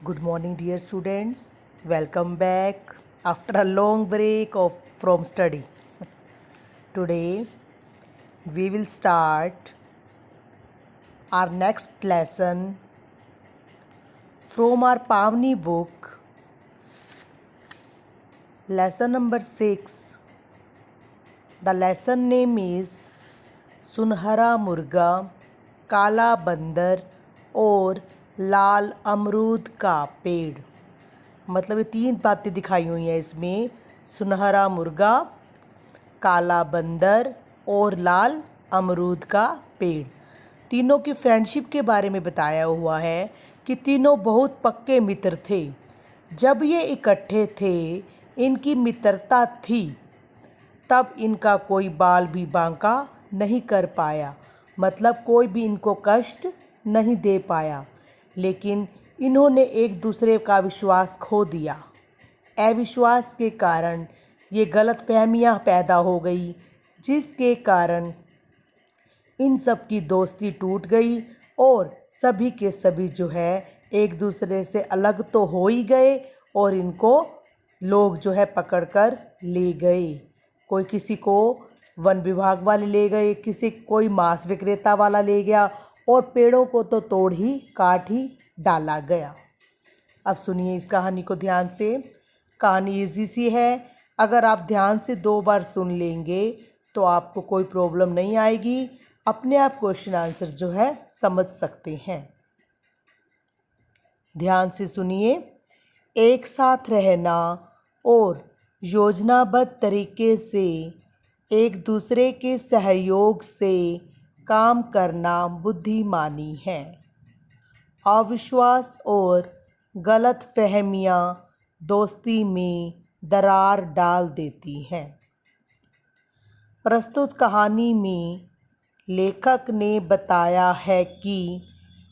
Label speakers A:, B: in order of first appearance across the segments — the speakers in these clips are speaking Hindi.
A: Good morning, dear students. Welcome back after a long break from study. Today, we will start our next lesson from our Pavni book, lesson number 6. The lesson name is सुनहरा मुर्गा, काला बंदर और लाल अमरूद का पेड़। मतलब ये 3 बातें दिखाई हुई हैं इसमें, सुनहरा मुर्गा, काला बंदर और लाल अमरूद का पेड़। तीनों की फ्रेंडशिप के बारे में बताया हुआ है कि तीनों बहुत पक्के मित्र थे। जब ये इकट्ठे थे, इनकी मित्रता थी, तब इनका कोई बाल भी बांका नहीं कर पाया, मतलब कोई भी इनको कष्ट नहीं दे पाया। लेकिन इन्होंने एक दूसरे का विश्वास खो दिया। अविश्वास के कारण ये गलतफहमियां पैदा हो गई, जिसके कारण इन सब की दोस्ती टूट गई और सभी के सभी जो है एक दूसरे से अलग तो हो ही गए और इनको लोग जो है पकड़कर ले गए। कोई किसी को वन विभाग वाले ले गए, कोई मांस विक्रेता वाला ले गया और पेड़ों को तो तोड़ ही काट ही डाला गया। अब सुनिए इस कहानी को ध्यान से। कहानी इजी सी है, अगर आप ध्यान से 2 बार सुन लेंगे तो आपको कोई प्रॉब्लम नहीं आएगी, अपने आप क्वेश्चन आंसर जो है समझ सकते हैं। ध्यान से सुनिए। एक साथ रहना और योजनाबद्ध तरीके से एक दूसरे के सहयोग से काम करना बुद्धिमानी है। अविश्वास और गलतफहमियां दोस्ती में दरार डाल देती हैं। प्रस्तुत कहानी में लेखक ने बताया है कि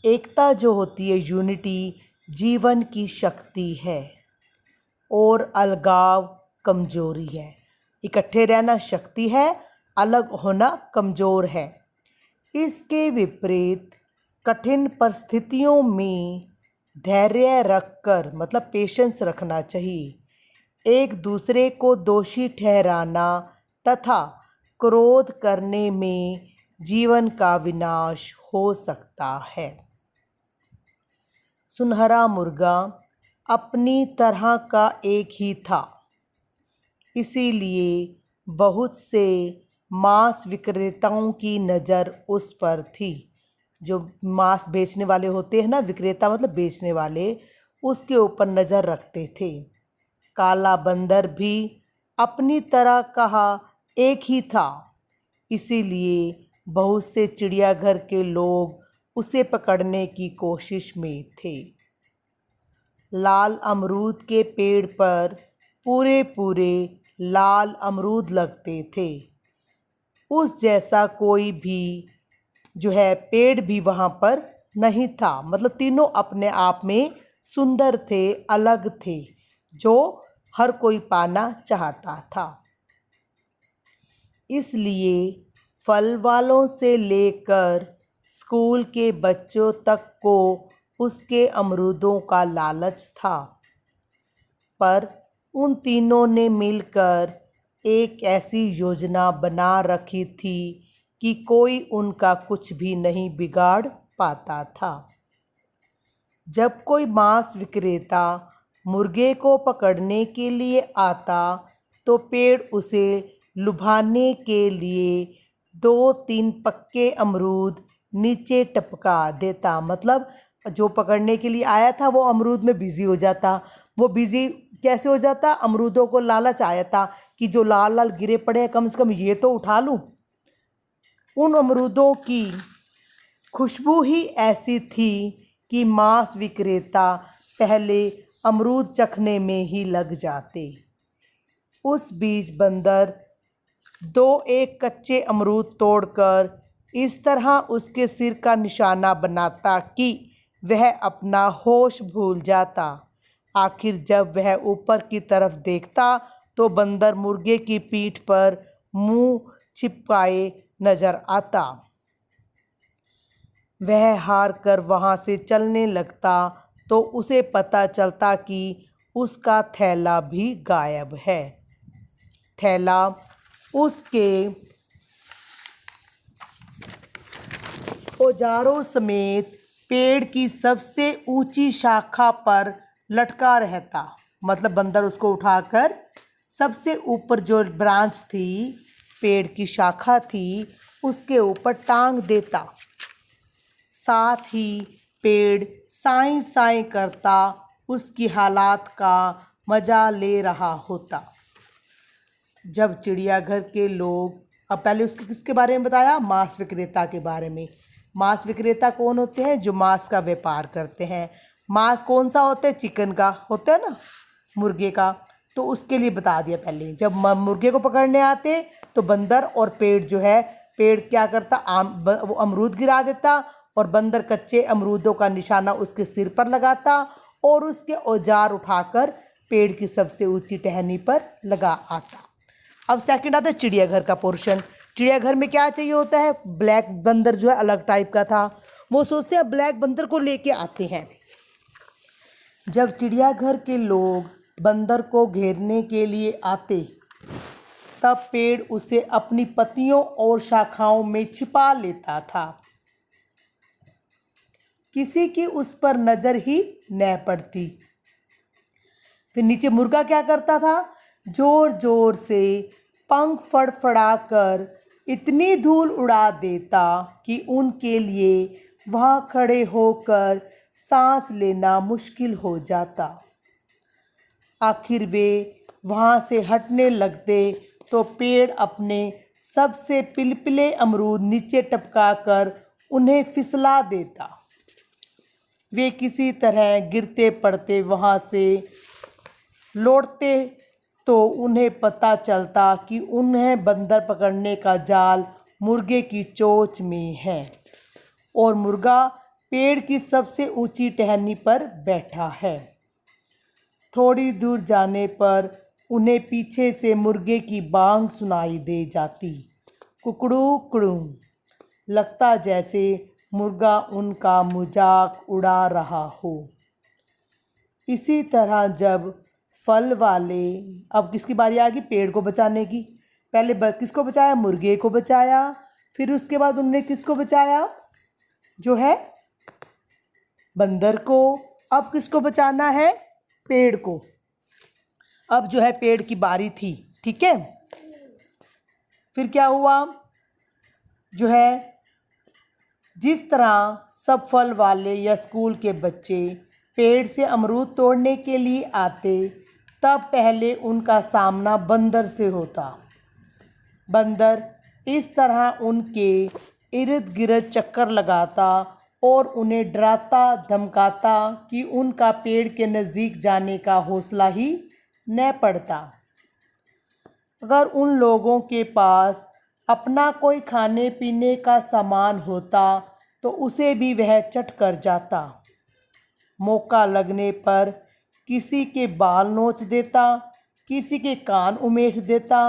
A: एकता जो होती है, यूनिटी, जीवन की शक्ति है और अलगाव कमजोरी है। इकट्ठे रहना शक्ति है, अलग होना कमज़ोर है। इसके विपरीत कठिन परिस्थितियों में धैर्य रखकर, मतलब पेशेंस रखना चाहिए। एक दूसरे को दोषी ठहराना तथा क्रोध करने में जीवन का विनाश हो सकता है। सुनहरा मुर्गा अपनी तरह का एक ही था, इसीलिए बहुत से मांस विक्रेताओं की नज़र उस पर थी। जो मांस बेचने वाले होते हैं ना, विक्रेता मतलब बेचने वाले, उसके ऊपर नज़र रखते थे। काला बंदर भी अपनी तरह कहा एक ही था, इसीलिए बहुत से चिड़ियाघर के लोग उसे पकड़ने की कोशिश में थे। लाल अमरूद के पेड़ पर पूरे पूरे लाल अमरूद लगते थे। उस जैसा कोई भी जो है पेड़ भी वहाँ पर नहीं था। मतलब तीनों अपने आप में सुंदर थे, अलग थे, जो हर कोई पाना चाहता था। इसलिए फल वालों से लेकर स्कूल के बच्चों तक को उसके अमरूदों का लालच था। पर उन तीनों ने मिलकर एक ऐसी योजना बना रखी थी कि कोई उनका कुछ भी नहीं बिगाड़ पाता था। जब कोई मांस विक्रेता मुर्गे को पकड़ने के लिए आता तो पेड़ उसे लुभाने के लिए 2-3 पक्के अमरूद नीचे टपका देता। मतलब जो पकड़ने के लिए आया था वो अमरूद में बिजी हो जाता। वो बिजी कैसे हो जाता? अमरूदों को लालच आया था कि जो लाल लाल गिरे पड़े हैं, कम से कम ये तो उठा लूं। उन अमरूदों की खुशबू ही ऐसी थी कि मांस विक्रेता पहले अमरूद चखने में ही लग जाते। उस बीच बंदर 2-1 कच्चे अमरूद तोड़कर इस तरह उसके सिर का निशाना बनाता कि वह अपना होश भूल जाता। आखिर जब वह ऊपर की तरफ देखता तो बंदर मुर्गे की पीठ पर मुंह छिपाए नजर आता। वह हार कर वहाँ से चलने लगता तो उसे पता चलता कि उसका थैला भी गायब है। थैला उसके औजारों समेत पेड़ की सबसे ऊंची शाखा पर लटका रहता। मतलब बंदर उसको उठाकर सबसे ऊपर जो ब्रांच थी, पेड़ की शाखा थी, उसके ऊपर टांग देता। साथ ही पेड़ साई साई करता उसकी हालात का मजा ले रहा होता। जब चिड़ियाघर के लोग, अब पहले उसके किसके बारे में बताया, मांस विक्रेता के बारे में। मांस विक्रेता कौन होते हैं, जो मांस का व्यापार करते हैं। मांस कौन सा होता है, चिकन का होता है ना, मुर्गे का। तो उसके लिए बता दिया पहले। जब मुर्गे को पकड़ने आते तो बंदर और पेड़ जो है, पेड़ क्या करता, वो अमरूद गिरा देता और बंदर कच्चे अमरूदों का निशाना उसके सिर पर लगाता और उसके औजार उठाकर पेड़ की सबसे ऊंची टहनी पर लगा आता। अब सेकंड आता है चिड़ियाघर का पोर्शन। चिड़ियाघर में क्या चाहिए होता है, ब्लैक बंदर जो है अलग टाइप का था। वो सोचते हैं ब्लैक बंदर को लेके आते हैं। जब चिड़ियाघर के लोग बंदर को घेरने के लिए आते तब पेड़ उसे अपनी पत्तियों और शाखाओं में छिपा लेता था। किसी की उस पर नजर ही न पड़ती। फिर नीचे मुर्गा क्या करता था, जोर जोर से पंख फड़फड़ा कर इतनी धूल उड़ा देता कि उनके लिए वहां खड़े होकर सांस लेना मुश्किल हो जाता। आखिर वे वहां से हटने लगते तो पेड़ अपने सबसे पिलपिले अमरूद नीचे टपकाकर उन्हें फिसला देता। वे किसी तरह गिरते पड़ते वहां से लौटते तो उन्हें पता चलता कि उन्हें बंदर पकड़ने का जाल मुर्गे की चोंच में है और मुर्गा पेड़ की सबसे ऊंची टहनी पर बैठा है। थोड़ी दूर जाने पर उन्हें पीछे से मुर्गे की बांग सुनाई दे जाती, कुकड़ू कुड़ू। लगता जैसे मुर्गा उनका मजाक उड़ा रहा हो। इसी तरह जब फल वाले, अब किसकी बारी आ गई, पेड़ को बचाने की। पहले किसको बचाया, मुर्गे को बचाया। फिर उसके बाद उन्होंने किसको बचाया, जो है बंदर को। अब किसको बचाना है, पेड़ को। अब जो है पेड़ की बारी थी, ठीक है। फिर क्या हुआ, जो है जिस तरह सब फल वाले या स्कूल के बच्चे पेड़ से अमरूद तोड़ने के लिए आते, तब पहले उनका सामना बंदर से होता। बंदर इस तरह उनके इर्द गिर्द चक्कर लगाता और उन्हें डराता धमकाता कि उनका पेड़ के नज़दीक जाने का हौसला ही न पड़ता। अगर उन लोगों के पास अपना कोई खाने पीने का सामान होता तो उसे भी वह चट कर जाता। मौका लगने पर किसी के बाल नोच देता, किसी के कान उमेट देता।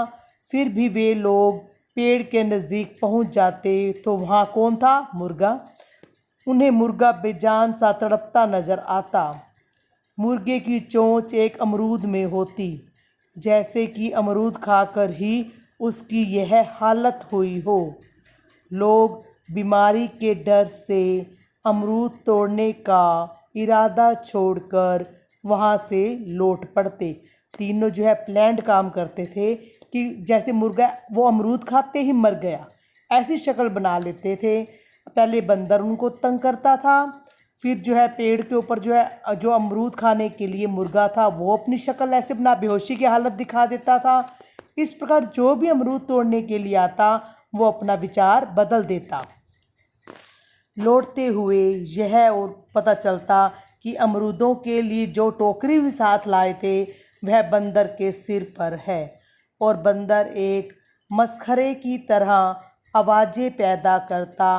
A: फिर भी वे लोग पेड़ के नज़दीक पहुंच जाते तो वहाँ कौन था, मुर्गा। उन्हें मुर्गा बेजान सा तड़पता नजर आता। मुर्गे की चोंच एक अमरूद में होती, जैसे कि अमरूद खाकर ही उसकी यह हालत हुई हो। लोग बीमारी के डर से अमरूद तोड़ने का इरादा छोड़कर वहाँ से लौट पड़ते। तीनों जो है प्लान्ड काम करते थे कि जैसे मुर्गा वो अमरूद खाते ही मर गया, ऐसी शक्ल बना लेते थे। पहले बंदर उनको तंग करता था, फिर जो है पेड़ के ऊपर जो है जो अमरूद खाने के लिए मुर्गा था वो अपनी शक्ल ऐसे बना बेहोशी की हालत दिखा देता था। इस प्रकार जो भी अमरूद तोड़ने के लिए आता वो अपना विचार बदल देता। लौटते हुए यह और पता चलता कि अमरूदों के लिए जो टोकरी भी साथ लाए थे वह बंदर के सिर पर है और बंदर एक मस्खरे की तरह आवाज़ें पैदा करता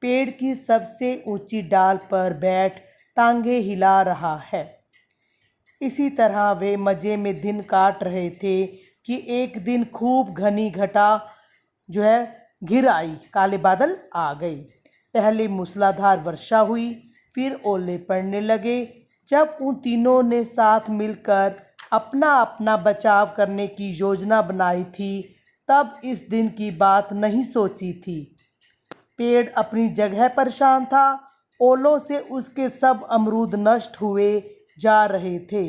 A: पेड़ की सबसे ऊंची डाल पर बैठ टांगे हिला रहा है। इसी तरह वे मज़े में दिन काट रहे थे कि एक दिन खूब घनी घटा जो है घिर आई, काले बादल आ गए। पहले मूसलाधार वर्षा हुई, फिर ओले पड़ने लगे, जब उन तीनों ने साथ मिलकर अपना अपना बचाव करने की योजना बनाई थी, तब इस दिन की बात नहीं सोची थी। पेड़ अपनी जगह पर शांत था। ओलों से उसके सब अमरूद नष्ट हुए जा रहे थे।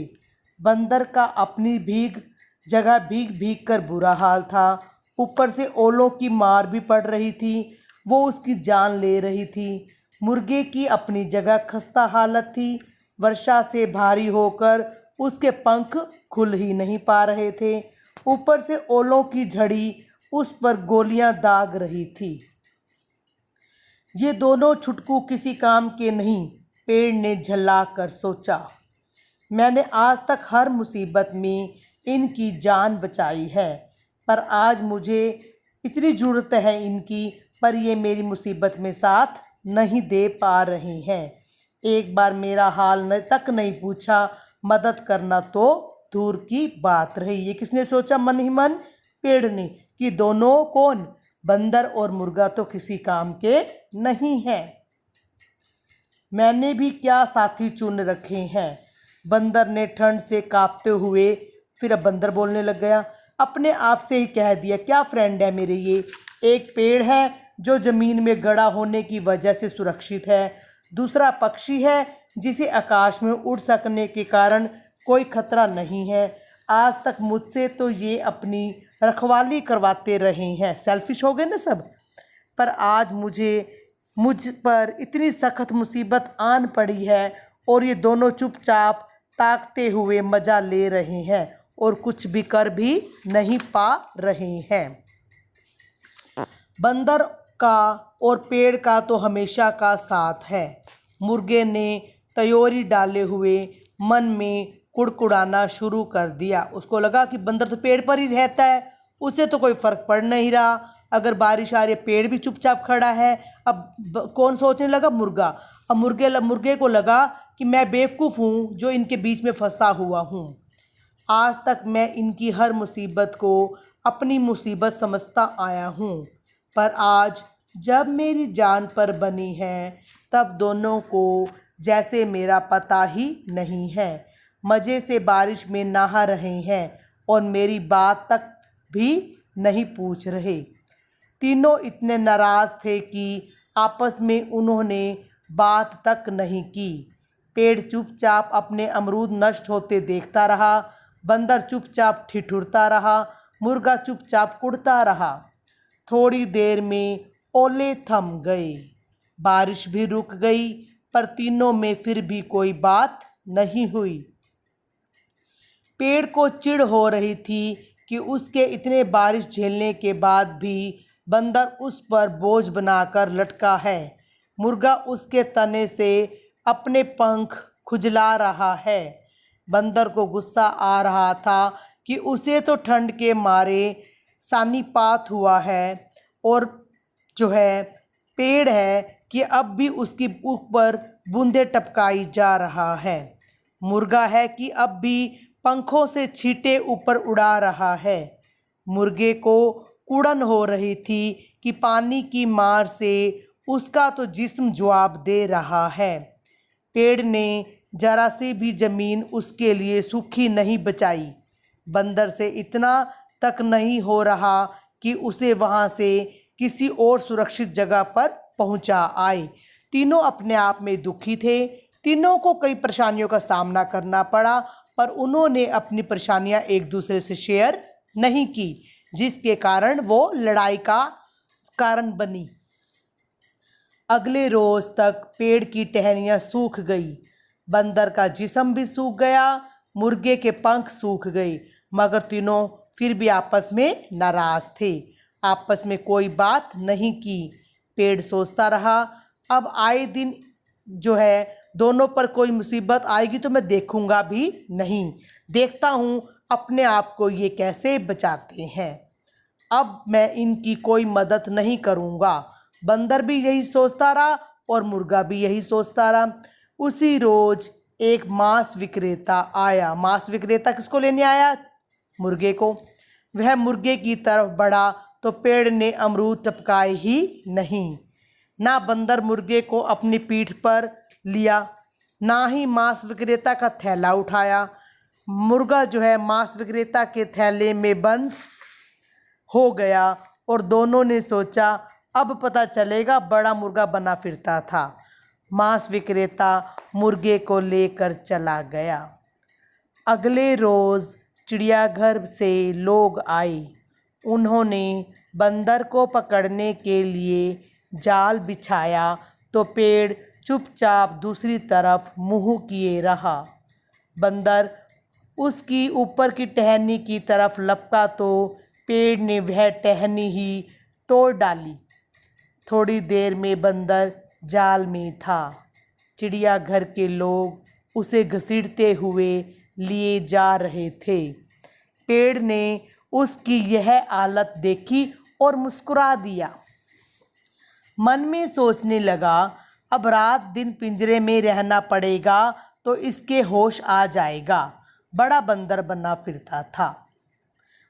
A: बंदर का अपनी भीग भीग कर बुरा हाल था। ऊपर से ओलों की मार भी पड़ रही थी, वो उसकी जान ले रही थी। मुर्गे की अपनी जगह खस्ता हालत थी। वर्षा से भारी होकर उसके पंख खुल ही नहीं पा रहे थे। ऊपर से ओलों की झड़ी उस पर गोलियां दाग रही थी। ये दोनों छुटकू किसी काम के नहीं, पेड़ ने झल्ला कर सोचा। मैंने आज तक हर मुसीबत में इनकी जान बचाई है, पर आज मुझे इतनी ज़रूरत है इनकी, पर ये मेरी मुसीबत में साथ नहीं दे पा रहे हैं। एक बार मेरा हाल तक नहीं पूछा, मदद करना तो दूर की बात रही। ये किसने सोचा मन ही मन? पेड़ ने। कि दोनों कौन? बंदर और मुर्गा तो किसी काम के नहीं हैं। मैंने भी क्या साथी चुन रखे हैं। बंदर ने ठंड से कांपते हुए, फिर अब बंदर बोलने लग गया, अपने आप से ही कह दिया, क्या फ्रेंड है मेरे ये। एक पेड़ है जो ज़मीन में गड़ा होने की वजह से सुरक्षित है। दूसरा पक्षी है जिसे आकाश में उड़ सकने के कारण कोई खतरा नहीं है। आज तक मुझसे तो ये अपनी रखवाली करवाते रहे हैं। सेल्फिश हो गए ना सब। पर आज मुझ पर इतनी सख्त मुसीबत आन पड़ी है और ये दोनों चुपचाप ताकते हुए मज़ा ले रहे हैं और कुछ भी कर भी नहीं पा रहे हैं। बंदर का और पेड़ का तो हमेशा का साथ है। मुर्गे ने त्योरी डाले हुए मन में कुड़कुड़ाना शुरू कर दिया। उसको लगा कि बंदर तो पेड़ पर ही रहता है, उसे तो कोई फ़र्क पड़ नहीं रहा। अगर बारिश आ रही है, पेड़ भी चुपचाप खड़ा है। अब कौन सोचने लगा? मुर्गा। अब मुर्गे को लगा कि मैं बेवकूफ़ हूँ जो इनके बीच में फंसा हुआ हूँ। आज तक मैं इनकी हर मुसीबत को अपनी मुसीबत समझता आया हूँ, पर आज जब मेरी जान पर बनी है, तब दोनों को जैसे मेरा पता ही नहीं है। मज़े से बारिश में नहा रहे हैं और मेरी बात तक भी नहीं पूछ रहे। तीनों इतने नाराज़ थे कि आपस में उन्होंने बात तक नहीं की। पेड़ चुपचाप अपने अमरूद नष्ट होते देखता रहा। बंदर चुपचाप ठिठुरता रहा। मुर्गा चुपचाप कुड़ता रहा। थोड़ी देर में ओले थम गए, बारिश भी रुक गई, पर तीनों में फिर भी कोई बात नहीं हुई। पेड़ को चिढ़ हो रही थी कि उसके इतने बारिश झेलने के बाद भी बंदर उस पर बोझ बनाकर लटका है। मुर्गा उसके तने से अपने पंख खुजला रहा है। बंदर को गुस्सा आ रहा था कि उसे तो ठंड के मारे सानीपात हुआ है, और जो है पेड़ है कि अब भी उसकी ऊपर बूंदे टपकाई जा रहा है। मुर्गा है कि अब भी पंखों से छींटे ऊपर उड़ा रहा है। मुर्गे को कुड़न हो रही थी कि पानी की मार से उसका तो जिस्म जवाब दे रहा है। पेड़ ने जरा सी भी ज़मीन उसके लिए सूखी नहीं बचाई। बंदर से इतना तक नहीं हो रहा कि उसे वहाँ से किसी और सुरक्षित जगह पर पहुँचा आए। तीनों अपने आप में दुखी थे। तीनों को कई परेशानियों का सामना करना पड़ा, पर उन्होंने अपनी परेशानियां एक दूसरे से शेयर नहीं की, जिसके कारण वो लड़ाई का कारण बनी। अगले रोज तक पेड़ की टहनियाँ सूख गई। बंदर का जिस्म भी सूख गया। मुर्गे के पंख सूख गए, मगर तीनों फिर भी आपस में नाराज थे। आपस में कोई बात नहीं की। पेड़ सोचता रहा, अब आए दिन जो है दोनों पर कोई मुसीबत आएगी तो मैं देखूंगा भी नहीं। देखता हूँ अपने आप को ये कैसे बचाते हैं। अब मैं इनकी कोई मदद नहीं करूँगा। बंदर भी यही सोचता रहा और मुर्गा भी यही सोचता रहा। उसी रोज एक मांस विक्रेता आया। मांस विक्रेता किसको लेने आया? मुर्गे को। वह मुर्गे की तरफ बढ़ा तो पेड़ ने अमरूद टपकाए ही नहीं। ना बंदर मुर्गे को अपनी पीठ पर लिया, ना ही मांस विक्रेता का थैला उठाया। मुर्गा जो है मांस विक्रेता के थैले में बंद हो गया और दोनों ने सोचा अब पता चलेगा बड़ा मुर्गा बना फिरता था। मांस विक्रेता मुर्गे को लेकर चला गया। अगले रोज़ चिड़ियाघर से लोग आए। उन्होंने बंदर को पकड़ने के लिए जाल बिछाया तो पेड़ चुपचाप दूसरी तरफ मुंह किए रहा। बंदर उसकी ऊपर की टहनी की तरफ लपका तो पेड़ ने वह टहनी ही तोड़ डाली। थोड़ी देर में बंदर जाल में था। चिड़ियाघर के लोग उसे घसीटते हुए लिए जा रहे थे। पेड़ ने उसकी यह हालत देखी और मुस्कुरा दिया। मन में सोचने लगा अब रात दिन पिंजरे में रहना पड़ेगा तो इसके होश आ जाएगा। बड़ा बंदर बना फिरता था।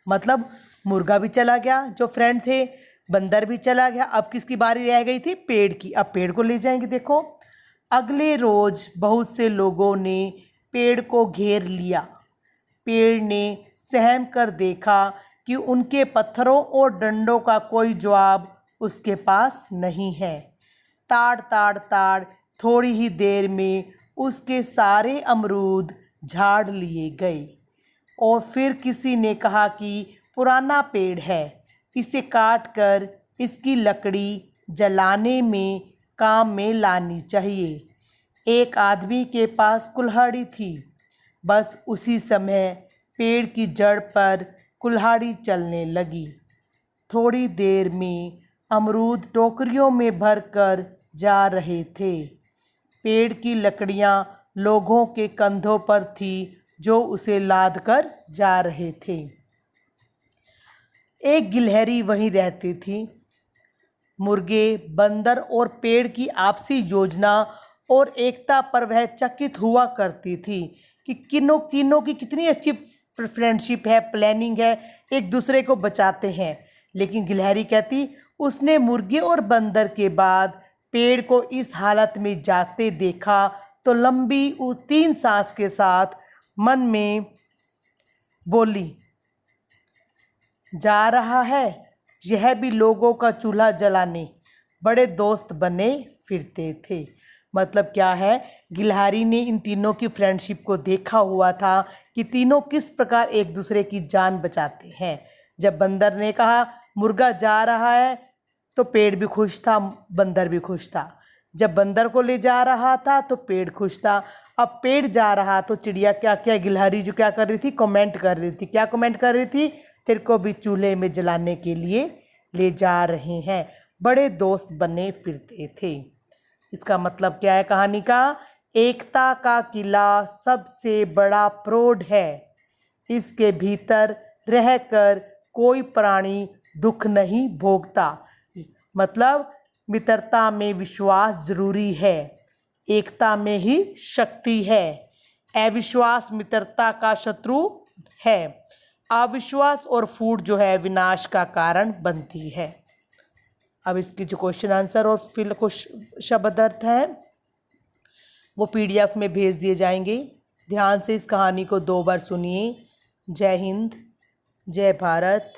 A: मतलब मुर्गा भी चला गया, जो फ्रेंड थे, बंदर भी चला गया। अब किसकी बारी रह गई थी? पेड़ की। अब पेड़ को ले जाएंगे। देखो, अगले रोज बहुत से लोगों ने पेड़ को घेर लिया। पेड़ ने सहम कर देखा कि उनके पत्थरों और डंडों का कोई जवाब उसके पास नहीं है। ताड़ ताड़ ताड़ थोड़ी ही देर में उसके सारे अमरूद झाड़ लिए गए। और फिर किसी ने कहा कि पुराना पेड़ है, इसे काट कर इसकी लकड़ी जलाने में काम में लानी चाहिए। एक आदमी के पास कुल्हाड़ी थी। बस उसी समय पेड़ की जड़ पर कुल्हाड़ी चलने लगी। थोड़ी देर में अमरूद टोकरियों में भरकर जा रहे थे। पेड़ की लकड़ियां लोगों के कंधों पर थी जो उसे लाद कर जा रहे थे। एक गिलहरी वहीं रहती थी। मुर्गे, बंदर और पेड़ की आपसी योजना और एकता पर वह चकित हुआ करती थी कि तीनों की कितनी अच्छी फ्रेंडशिप है, प्लानिंग है, एक दूसरे को बचाते हैं। लेकिन गिलहरी कहती उसने मुर्गे और बंदर के बाद पेड़ को इस हालत में जाते देखा तो लंबी 3 सांस के साथ मन में बोली, जा रहा है यह भी लोगों का चूल्हा जलाने। बड़े दोस्त बने फिरते थे। मतलब क्या है, गिलहरी ने इन तीनों की फ्रेंडशिप को देखा हुआ था कि तीनों किस प्रकार एक दूसरे की जान बचाते हैं। जब बंदर ने कहा मुर्गा जा रहा है तो पेड़ भी खुश था, बंदर भी खुश था। जब बंदर को ले जा रहा था तो पेड़ खुश था। अब पेड़ जा रहा तो चिड़िया क्या गिलहरी जो क्या कर रही थी, कमेंट कर रही थी। क्या कमेंट कर रही थी? तेरे को भी चूल्हे में जलाने के लिए ले जा रहे हैं। बड़े दोस्त बने फिरते थे। इसका मतलब क्या है कहानी का? एकता का किला सबसे बड़ा प्रौढ़ है। इसके भीतर रहकर कोई प्राणी दुख नहीं भोगता। मतलब मित्रता में विश्वास जरूरी है, एकता में ही शक्ति है। अविश्वास मित्रता का शत्रु है। अविश्वास और फूट जो है विनाश का कारण बनती है। अब इसकी जो क्वेश्चन आंसर और फिर कुछ शब्द अर्थ है वो PDF में भेज दिए जाएंगे। ध्यान से इस कहानी को 2 बार सुनिए। जय हिंद, जय Bharat.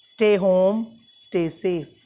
A: Stay home, stay safe.